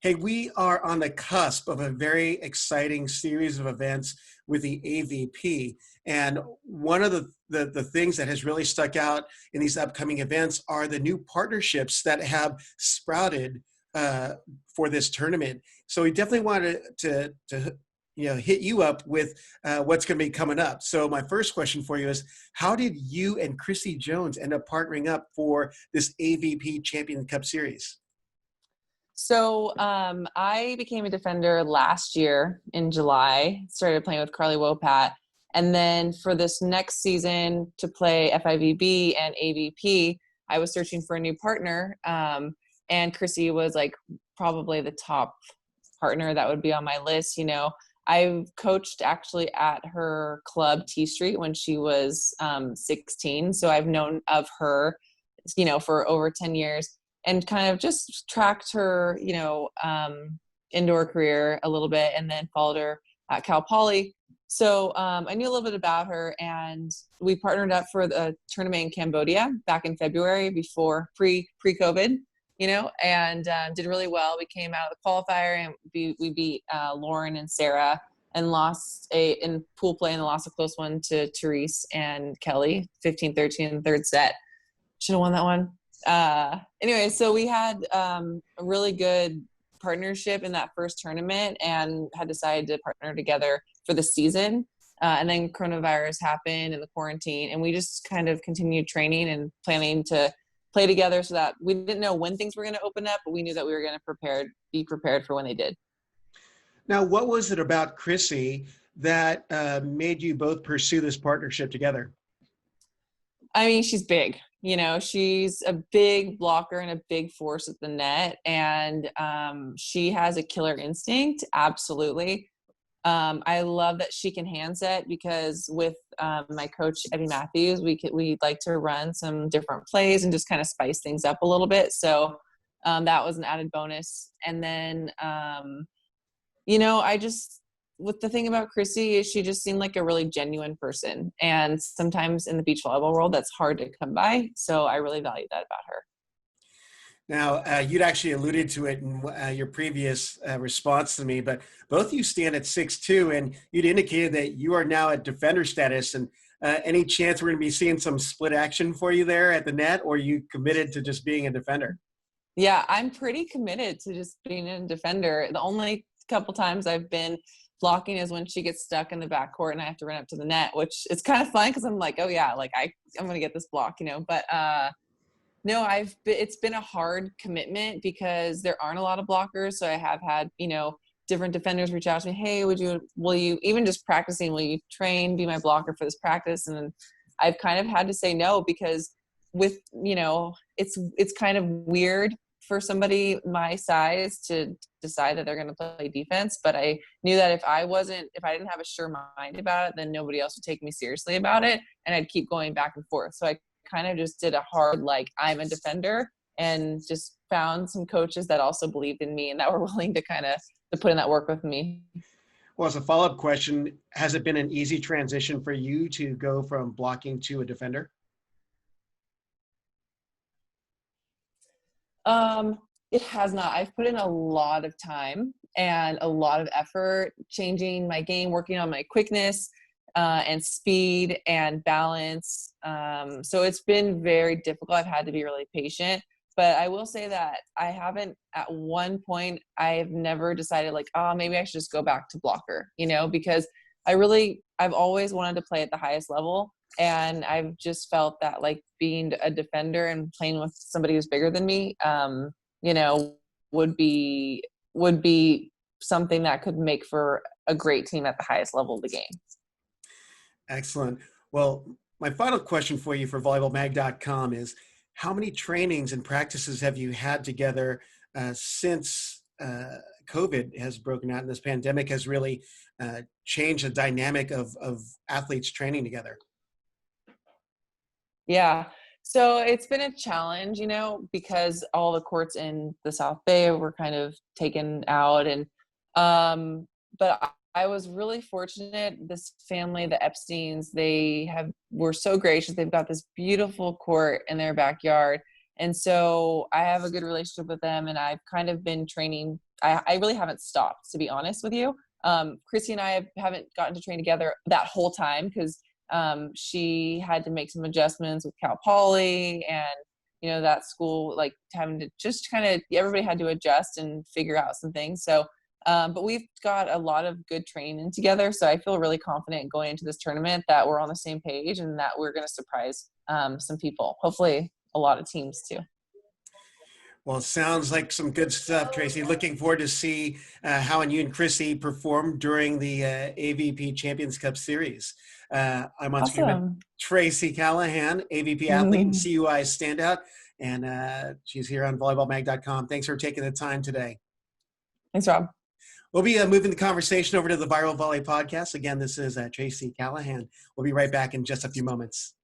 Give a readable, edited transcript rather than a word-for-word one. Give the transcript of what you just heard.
Hey, we are on the cusp of a very exciting series of events with the AVP. And one of the things that has really stuck out in these upcoming events are the new partnerships that have sprouted uh, for this tournament. So we definitely wanted to hit you up with what's going to be coming up. So my first question for you is, how did you and Crissy Jones end up partnering up for this AVP Champions Cup Series? So I became a defender last year in July, started playing with Carly Wopat. And then for this next season to play FIVB and AVP, I was searching for a new partner. And Crissy was like probably the top partner that would be on my list. I coached actually at her club T Street when she was 16. So I've known of her, for over 10 years. And kind of just tracked her, indoor career a little bit, and then followed her at Cal Poly. So I knew a little bit about her, and we partnered up for the tournament in Cambodia back in February before pre-COVID, and did really well. We came out of the qualifier, and we beat Lauren and Sarah, and lost in pool play, and lost a close one to Therese and Kelly, 15-13 in the third set. Should have won that one. Anyway, so we had a really good partnership in that first tournament, and had decided to partner together for the season. And then coronavirus happened and the quarantine, and we just kind of continued training and planning to play together, so that we didn't know when things were going to open up, but we knew that we were going to be prepared for when they did. Now, what was it about Crissy that made you both pursue this partnership together? I mean, she's big. She's a big blocker and a big force at the net, and she has a killer instinct. Absolutely. I love that she can hand set, because with my coach Eddie Matthews, we like to run some different plays and just kind of spice things up a little bit. So that was an added bonus. And then with the thing about Crissy is she just seemed like a really genuine person. And sometimes in the beach volleyball world, that's hard to come by. So I really value that about her. Now, you'd actually alluded to it in your previous response to me, but both of you stand at 6'2", and you'd indicated that you are now at defender status. And any chance we're going to be seeing some split action for you there at the net, or are you committed to just being a defender? Yeah, I'm pretty committed to just being a defender. The only couple times I've been blocking is when she gets stuck in the backcourt and I have to run up to the net, which is kind of fun because I'm like, oh yeah, like I'm going to get this block, but no, it's been a hard commitment because there aren't a lot of blockers. So I have had, different defenders reach out to me. Hey, will you even just practicing, will you train, be my blocker for this practice? And then I've kind of had to say no, because with, it's kind of weird for somebody my size to decide that they're going to play defense. But I knew that if I didn't have a sure mind about it, then nobody else would take me seriously about it. And I'd keep going back and forth. So I kind of just did a hard, I'm a defender, and just found some coaches that also believed in me and that were willing to to put in that work with me. Well, as a follow-up question, has it been an easy transition for you to go from blocking to a defender? It has not. I've put in a lot of time and a lot of effort changing my game, working on my quickness and speed and balance. So it's been very difficult. I've had to be really patient, but I will say that I haven't, at one point, I've never decided maybe I should just go back to blocker, because I've always wanted to play at the highest level. And I've just felt that being a defender and playing with somebody who's bigger than me, would be something that could make for a great team at the highest level of the game. Excellent. Well, my final question for you for volleyballmag.com is, how many trainings and practices have you had together since COVID has broken out and this pandemic has really changed the dynamic of athletes training together? Yeah. So it's been a challenge, because all the courts in the South Bay were kind of taken out. And, but I was really fortunate. This family, the Epsteins, were so gracious. They've got this beautiful court in their backyard. And so I have a good relationship with them, and I've kind of been training I really haven't stopped, to be honest with you. Crissy and I haven't gotten to train together that whole time because she had to make some adjustments with Cal Poly and, that school, like having to just kind of, everybody had to adjust and figure out some things. So, but we've got a lot of good training together. So I feel really confident going into this tournament that we're on the same page and that we're going to surprise some people, hopefully a lot of teams too. Well, it sounds like some good stuff, Traci. Looking forward to see how you and Crissy perform during the AVP Champions Cup Series. I'm on screen with Traci Callahan, AVP athlete and CUI standout, and she's here on volleyballmag.com. Thanks for taking the time today. Thanks, Rob. We'll be moving the conversation over to the Viral Volley podcast. Again, this is Traci Callahan. We'll be right back in just a few moments.